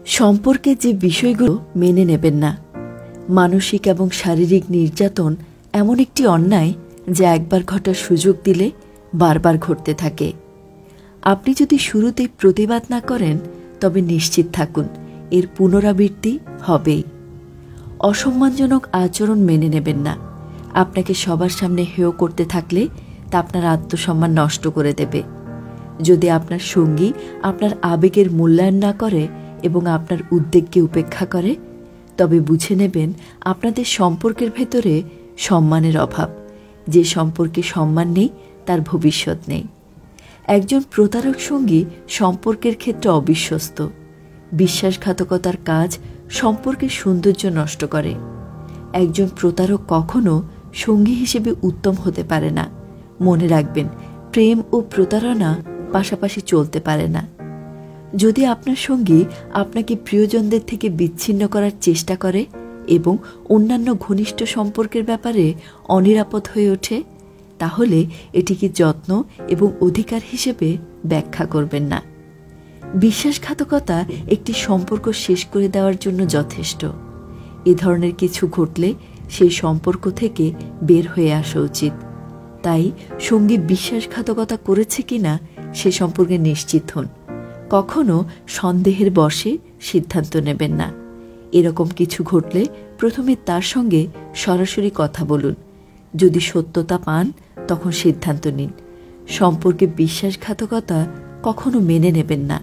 সম্পর্কে যে বিষয়গুলো মেনে নেবেন না। মানসিক এবং শারীরিক নির্যাতন এমন একটি অন্যায় যা একবার ঘটার সুযোগ দিলে বারবার ঘটতে থাকে। আপনি যদি শুরুতেই প্রতিবাদ না করেন তবে নিশ্চিত থাকুন এর পুনরাবৃত্তি হবেই। অসম্মানজনক আচরণ মেনে নেবেন না। আপনাকে সবার সামনে হেয় করতে থাকলে তা আপনার আত্মসম্মান নষ্ট করে দেবে। যদি আপনার সঙ্গী আপনার আবেগের মূল্যায়ন না করে এবং আপনার উদ্বেগকে উপেক্ষা করে, তবে বুঝে নেবেন আপনাদের সম্পর্কের ভেতরে সম্মানের অভাব। যে সম্পর্কে সম্মান নেই তার ভবিষ্যৎ নেই। একজন প্রতারক সঙ্গী সম্পর্কের ক্ষেত্রে অবিশ্বস্ত। বিশ্বাসঘাতকতার কাজ সম্পর্কের সৌন্দর্য নষ্ট করে। একজন প্রতারক কখনো সঙ্গী হিসেবে উত্তম হতে পারে না। মনে রাখবেন, প্রেম ও প্রতারণা পাশাপাশি চলতে পারে না। যদি আপনার সঙ্গী আপনাকে প্রিয়জনদের থেকে বিচ্ছিন্ন করার চেষ্টা করে এবং অন্যান্য ঘনিষ্ঠ সম্পর্কের ব্যাপারে অনিরাপদ হয়ে ওঠে, তাহলে এটিকে যত্ন এবং অধিকার হিসেবে ব্যাখ্যা করবেন না। বিশ্বাসঘাতকতা একটি সম্পর্ক শেষ করে দেওয়ার জন্য যথেষ্ট। এ ধরনের কিছু ঘটলে সেই সম্পর্ক থেকে বের হয়ে আসা উচিত। তাই সঙ্গী বিশ্বাসঘাতকতা করেছে কিনা সে সম্পর্কে নিশ্চিত হন। কখনো সন্দেহের বশে সিদ্ধান্ত নেবেন না। এরকম কিছু ঘটলে প্রথমে তার সঙ্গে সরাসরি কথা বলুন। যদি সত্যতা পান তখন সিদ্ধান্ত নিন। সম্পর্কে বিশ্বাসঘাতকতা কখনো মেনে নেবেন না।